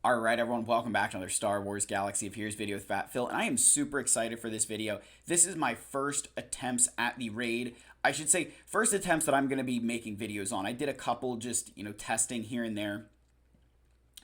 Alright everyone, welcome back to another Star Wars Galaxy of Heroes video with Fat Phil, and I am super excited for this video. This is my first attempts at the raid. I should say, first attempts that I'm going to be making videos on. I did a couple just, testing here and there,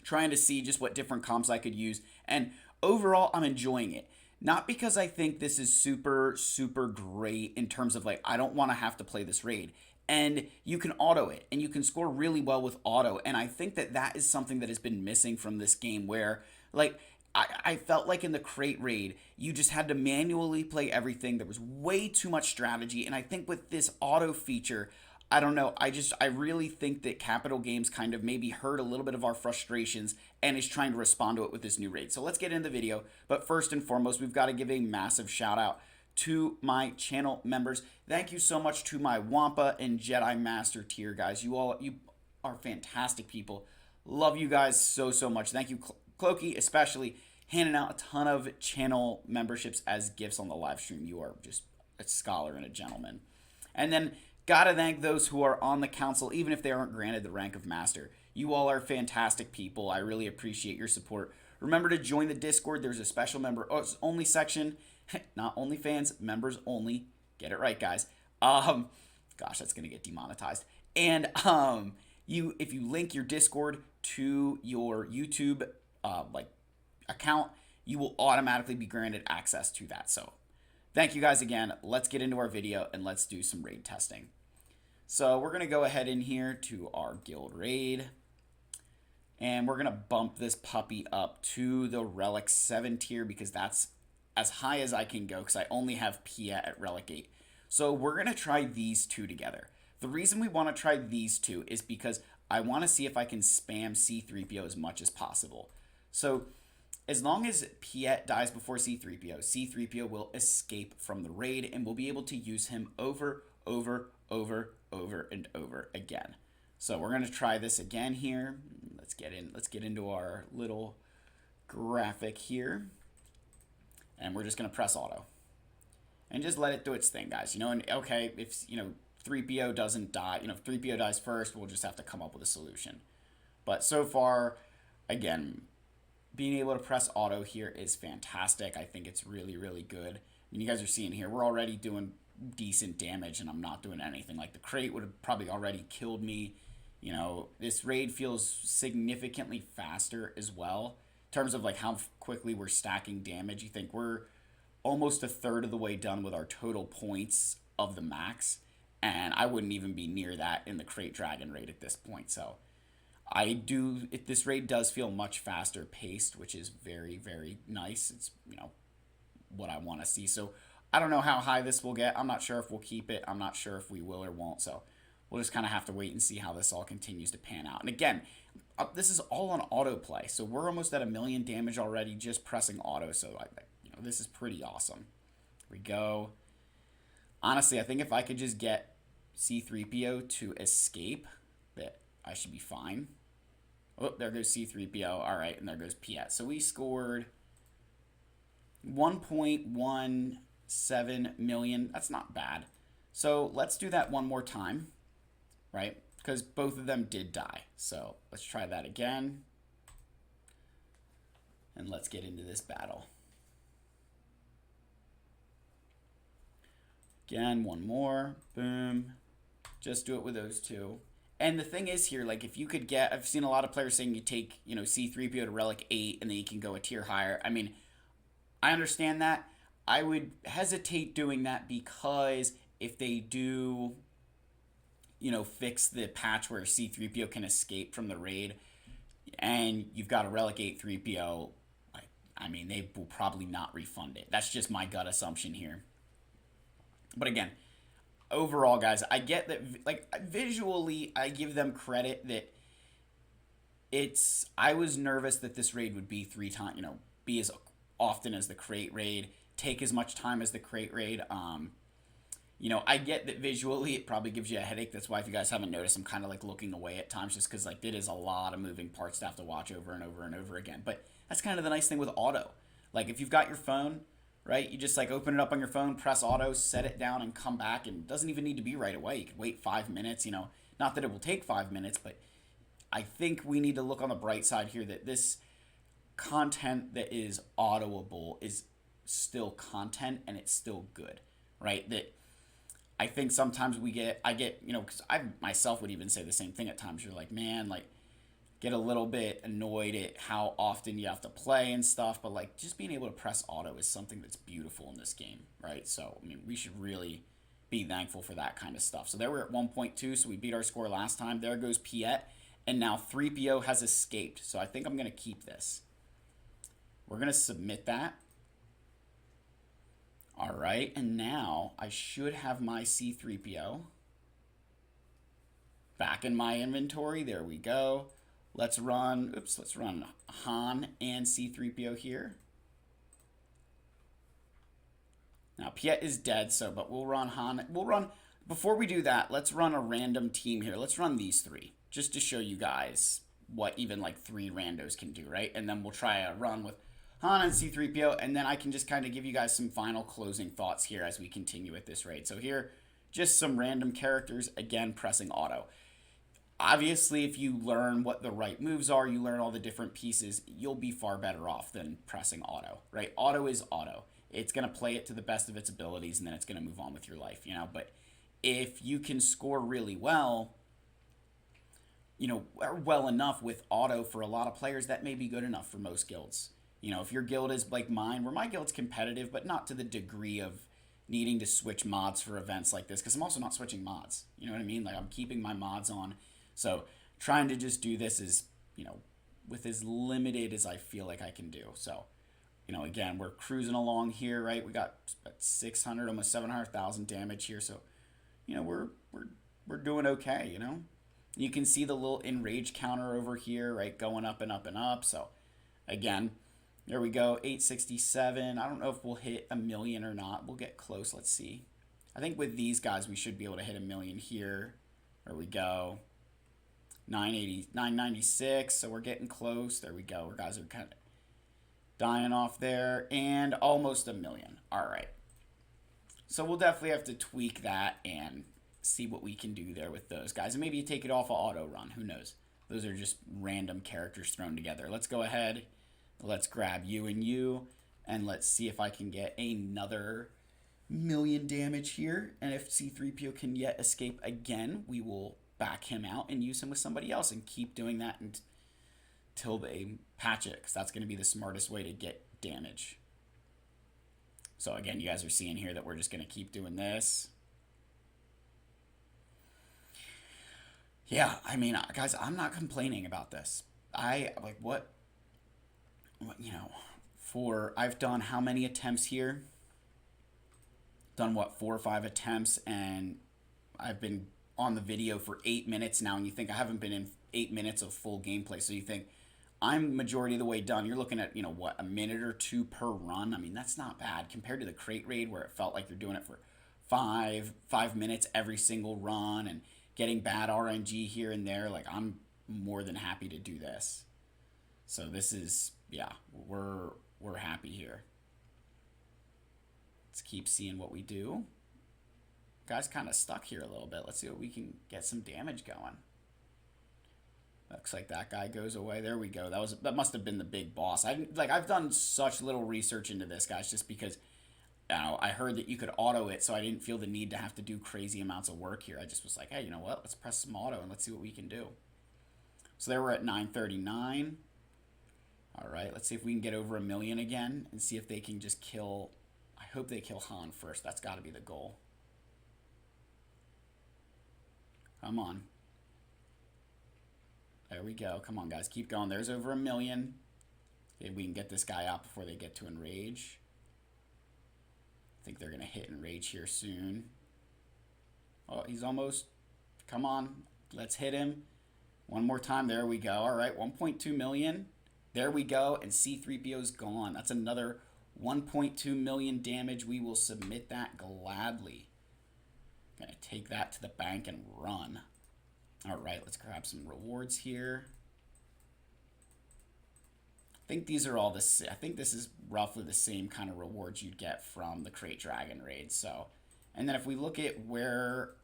trying to see just what different comps I could use, and overall, I'm enjoying it. Not because I think this is super great in terms of like, I don't want to have to play this raid. And you can auto it, and you can score really well with auto. And I think that that is something that has been missing from this game where, like, I felt like in the crate raid, you just had to manually play everything. There was way too much strategy. And I think with this auto feature, I don't know. I really think that Capital Games kind of maybe heard a little bit of our frustrations and is trying to respond to it with this new raid. So let's get into the video. But first and foremost, we've got to give a massive shout out to my channel members. Thank you so much to my Wampa and Jedi Master tier guys. You are fantastic people. Love you guys so much. Thank you, Clokey, especially handing out a ton of channel memberships as gifts on the live stream. You are just a scholar and a gentleman. And then gotta thank those who are on the council, even if they aren't granted the rank of master. You all are fantastic people. I really appreciate your support. Remember to join the Discord. There's a special member only section. Not OnlyFans, members only. Get it right, guys. Gosh, that's gonna get demonetized. And if you link your Discord to your YouTube account, you will automatically be granted access to that. So, thank you guys again. Let's get into our video and let's do some raid testing. So we're gonna go ahead in here to our guild raid. And we're gonna bump this puppy up to the Relic 7 tier because that's as high as I can go because I only have Pia at Relic 8. So we're going to try these two together. The reason we want to try these two is because I want to see if I can spam C-3PO as much as possible. So as long as Piet dies before C-3PO, C-3PO will escape from the raid and we'll be able to use him over and over again. So we're going to try this again here. Let's get into our little graphic here. And we're just going to press auto. And just let it do its thing, guys. And okay, if, 3PO doesn't die, if 3PO dies first, we'll just have to come up with a solution. But so far, again, being able to press auto here is fantastic. I think it's really good. And you guys are seeing here, we're already doing decent damage, and I'm not doing anything. Like, the crate would have probably already killed me. This raid feels significantly faster as well. In terms of like how quickly we're stacking damage, you think we're almost a third of the way done with our total points of the max, and I wouldn't even be near that in the Crate Dragon raid at this point. So this raid does feel much faster paced, which is very nice. It's what I want to see. So I don't know how high this will get. I'm not sure if we'll keep it. I'm not sure if we will or won't. So we'll just kind of have to wait and see how this all continues to pan out. And again, this is all on autoplay, so we're almost at 1,000,000 damage already just pressing auto. So this is pretty awesome. Here we go. Honestly, I think if I could just get C-3PO to escape, that I should be fine. Oh, there goes C-3PO. All right, and there goes Piet. So we scored 1.17 million. That's not bad. So let's do that one more time, right? Because both of them did die. So let's try that again. And let's get into this battle. Again, one more. Boom. Just do it with those two. And the thing is here, like, if you could get... I've seen a lot of players saying you take, C-3PO to Relic 8 and then you can go a tier higher. I mean, I understand that. I would hesitate doing that because if they do... fix the patch where C-3PO can escape from the raid, and you've got a Relic 8 3PO, I mean, they will probably not refund it. That's just my gut assumption here. But again, overall, guys, I get that, like, visually, I give them credit that I was nervous that this raid would be 3 times, be as often as the crate raid, take as much time as the crate raid. I get that visually it probably gives you a headache. That's why if you guys haven't noticed, I'm kind of like looking away at times just because like it is a lot of moving parts to have to watch over and over again. But that's kind of the nice thing with auto. Like if you've got your phone, right, you just like open it up on your phone, press auto, set it down and come back, and it doesn't even need to be right away. You could wait 5 minutes, not that it will take 5 minutes, but I think we need to look on the bright side here that this content that is autoable is still content and it's still good, right? That I think sometimes I get, because I myself would even say the same thing at times. You're like, man, like, get a little bit annoyed at how often you have to play and stuff, but like, just being able to press auto is something that's beautiful in this game, right? So, I mean, we should really be thankful for that kind of stuff. So, there we're at 1.2, so we beat our score last time. There goes Piet, and now 3PO has escaped. So, I think I'm going to keep this. We're going to submit that. All right, and now I should have my C3PO back in my inventory. There we go. Let's run Han and C3PO here. Now, Piet is dead, but we'll run Han. Before we do that, let's run a random team here. Let's run these three, just to show you guys what even like 3 randos can do, right? And then we'll try a run with Han and C3PO, and then I can just kind of give you guys some final closing thoughts here as we continue with this raid. So here, just some random characters, again, pressing auto. Obviously, if you learn what the right moves are, you learn all the different pieces, you'll be far better off than pressing auto, right? Auto is auto. It's going to play it to the best of its abilities, and then it's going to move on with your life, But if you can score really well, well enough with auto for a lot of players, that may be good enough for most guilds. If your guild is like mine, where my guild's competitive, but not to the degree of needing to switch mods for events like this, because I'm also not switching mods. You know what I mean? Like, I'm keeping my mods on. So trying to just do this is, with as limited as I feel like I can do. So, again, we're cruising along here, right? We got 600, almost 700,000 damage here. So, we're doing okay, You can see the little enrage counter over here, right? Going up and up and up. So, again, there we go, 867. I don't know if we'll hit a million or not. We'll get close. Let's see. I think with these guys, we should be able to hit a million here. There we go. 980, 996. So we're getting close. There we go. Our guys are kind of dying off there. And almost a million. All right. So we'll definitely have to tweak that and see what we can do there with those guys. And maybe you take it off of auto run. Who knows? Those are just random characters thrown together. Let's go ahead. Let's grab you and you, and let's see if I can get another million damage here. And if C3PO can yet escape again, we will back him out and use him with somebody else and keep doing that until they patch it, because that's going to be the smartest way to get damage. So again, you guys are seeing here that we're just going to keep doing this. Yeah, I mean, guys, I'm not complaining about this. I've done how many attempts here? Done 4 or 5 attempts, and I've been on the video for 8 minutes now, and you think I haven't been in 8 minutes of full gameplay, so you think I'm majority of the way done. You're looking at, a minute or 2 per run. I mean, that's not bad compared to the crate raid where it felt like you're doing it for 5 minutes every single run and getting bad RNG here and there. Like, I'm more than happy to do this. So this is, yeah, we're happy here. Let's keep seeing what we do. Guy's kind of stuck here a little bit. Let's see what we can get some damage going. Looks like that guy goes away. There we go. That must have been the big boss. I've done such little research into this, guys, just because I heard that you could auto it, so I didn't feel the need to have to do crazy amounts of work here. I just was like, hey, you know what? Let's press some auto and let's see what we can do. So there we're at 939. All right, let's see if we can get over a million again and see if they can just kill. I hope they kill Han first. That's got to be the goal. Come on. There we go. Come on, guys. Keep going. There's over a million. Okay, we can get this guy out before they get to enrage. I think they're going to hit enrage here soon. Oh, he's almost. Come on. Let's hit him. One more time. There we go. All right, 1.2 million. There we go, and C3PO's gone. That's another 1.2 million damage. We will submit that gladly. Gonna take that to the bank and run. All right, let's grab some rewards here. I think these are all I think this is roughly the same kind of rewards you'd get from the Crate Dragon raid. So, and then if we look at where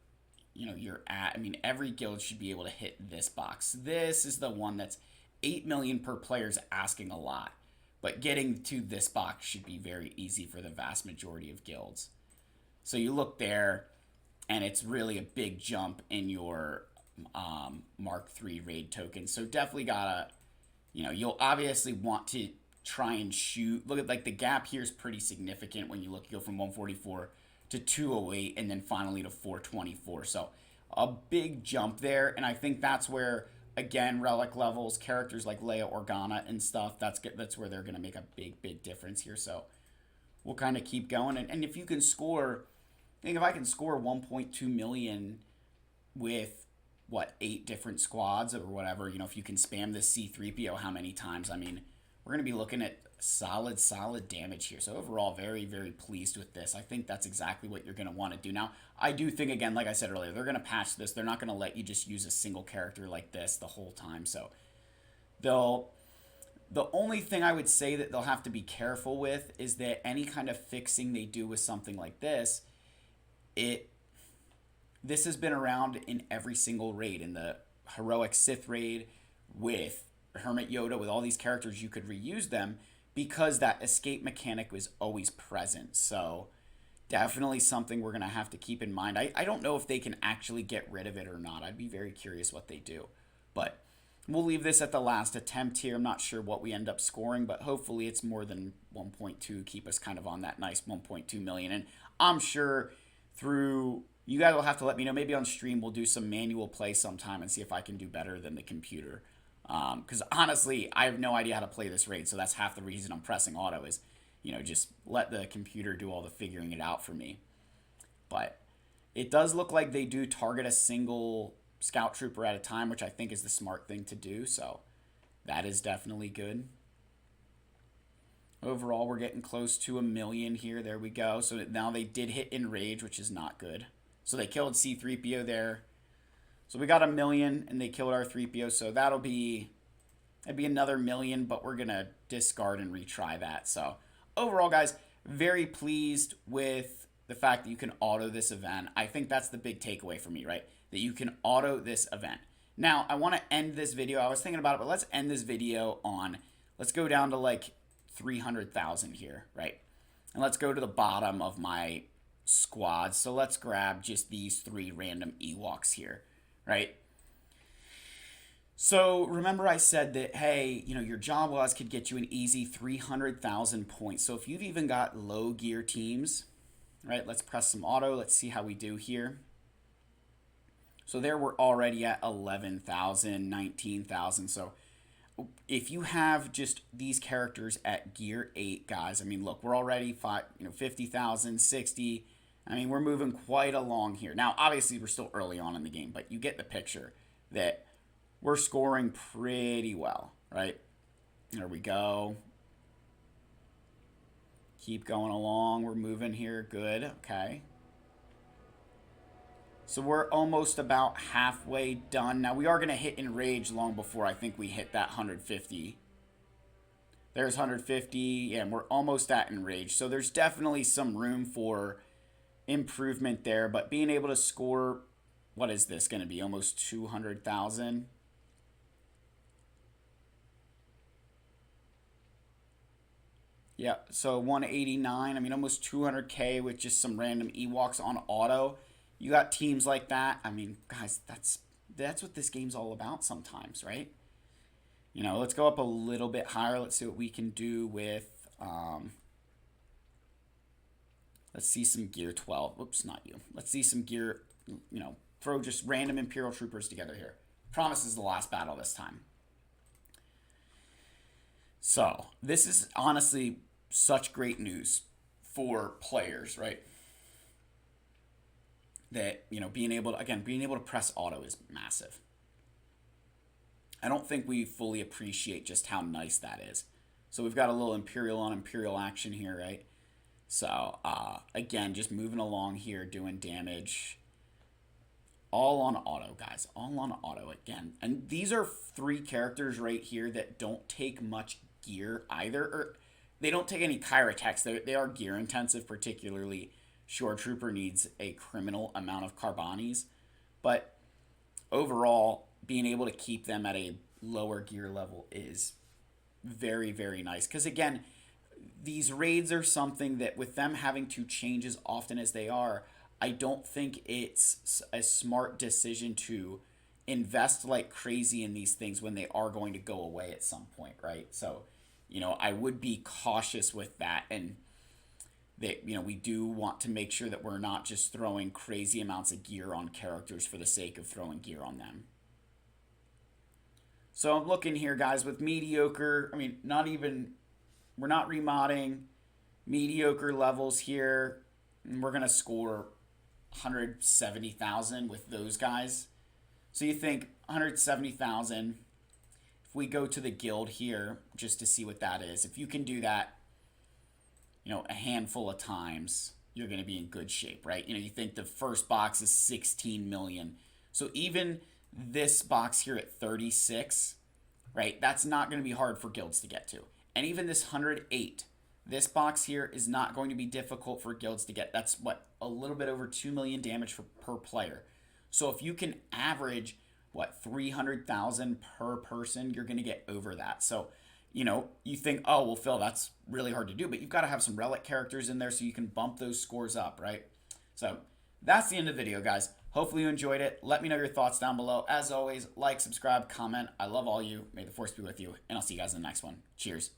you're at, I mean, every guild should be able to hit this box. This is the one that's 8 million per player is asking a lot. But getting to this box should be very easy for the vast majority of guilds. So you look there, and it's really a big jump in your Mark III raid token. So definitely gotta, you'll obviously want to try and shoot. Look at like the gap here is pretty significant when you look. You go from 144 to 208, and then finally to 424. So a big jump there, and I think that's where again relic levels, characters like Leia Organa and stuff. That's where they're gonna make a big difference here. So we'll kind of keep going, and if you can score, I think if I can score 1.2 million with what 8 different squads or whatever, if you can spam this C3PO how many times, I mean, we're going to be looking at solid damage here. So overall, very pleased with this. I think that's exactly what you're going to want to do. Now, I do think, again, like I said earlier, they're going to patch this. They're not going to let you just use a single character like this the whole time. So the only thing I would say that they'll have to be careful with is that any kind of fixing they do with something like this, this has been around in every single raid. In the heroic Sith raid with Hermit Yoda, with all these characters, you could reuse them because that escape mechanic was always present. So definitely something we're going to have to keep in mind. I don't know if they can actually get rid of it or not. I'd be very curious what they do. But we'll leave this at the last attempt here. I'm not sure what we end up scoring, but hopefully it's more than 1.2, keep us kind of on that nice 1.2 million. And I'm sure through, you guys will have to let me know. Maybe on stream we'll do some manual play sometime and see if I can do better than the computer. Because honestly, I have no idea how to play this raid, so that's half the reason I'm pressing auto is, just let the computer do all the figuring it out for me. But it does look like they do target a single scout trooper at a time, which I think is the smart thing to do, so that is definitely good. Overall, we're getting close to 1 million here. There we go. So now they did hit Enrage, which is not good. So they killed C3PO there. So we got 1 million, and they killed our 3PO. So that'd be another 1 million, but we're going to discard and retry that. So overall, guys, very pleased with the fact that you can auto this event. I think that's the big takeaway for me, right? That you can auto this event. Now, I want to end this video. I was thinking about it, but let's end this video on, let's go down to like 300,000 here, right? And let's go to the bottom of my squad. So let's grab just these 3 random Ewoks here, right? So remember I said that, hey, your Jawas could get you an easy 300,000 points. So if you've even got low gear teams, right, let's press some auto. Let's see how we do here. So there we're already at 11,000, 19,000. So if you have just these characters at gear 8, guys, I mean, look, we're already 50,000, 60. I mean, we're moving quite along here. Now, obviously, we're still early on in the game, but you get the picture that we're scoring pretty well, right? There we go. Keep going along. We're moving here. Good. Okay. So we're almost about halfway done. Now, we are going to hit Enrage long before I think we hit that 150. There's 150. Yeah, and we're almost at Enrage. So there's definitely some room for improvement there. But being able to score, what is this going to be? Almost 200,000. Yeah, so 189. I mean, almost 200K with just some random Ewoks on auto. You got teams like that. I mean, guys, that's what this game's all about sometimes, right? Let's go up a little bit higher. Let's see what we can do with, let's see some gear 12. Oops, not you. Let's see some gear, throw just random Imperial troopers together here. Promise this is the last battle this time. So, this is honestly such great news for players, right? That, being able to press auto is massive. I don't think we fully appreciate just how nice that is. So we've got a little Imperial on Imperial action here, right? So, again, just moving along here, doing damage. All on auto, guys. All on auto again. And these are 3 characters right here that don't take much gear either. Or they don't take any Kyra techs. They are gear intensive, particularly Shore Trooper needs a criminal amount of Carbonis. But overall, being able to keep them at a lower gear level is very, very nice. Because again, these raids are something that with them having to change as often as they are, I don't think it's a smart decision to invest like crazy in these things when they are going to go away at some point, right? So, I would be cautious with that. And that, we do want to make sure that we're not just throwing crazy amounts of gear on characters for the sake of throwing gear on them. So I'm looking here, guys, with mediocre. I mean, we're not remodding, mediocre levels here. And we're going to score 170,000 with those guys. So you think 170,000. If we go to the guild here, just to see what that is, if you can do that, a handful of times, you're going to be in good shape, right? You think the first box is 16 million. So even this box here at 36, right? That's not going to be hard for guilds to get to. And even this 108, this box here is not going to be difficult for guilds to get. That's a little bit over 2 million damage per player. So if you can average 300,000 per person, you're going to get over that. So, you think, oh, well, Phil, that's really hard to do, but you've got to have some relic characters in there so you can bump those scores up, right? So that's the end of the video, guys. Hopefully you enjoyed it. Let me know your thoughts down below. As always, like, subscribe, comment. I love all you. May the force be with you, and I'll see you guys in the next one. Cheers.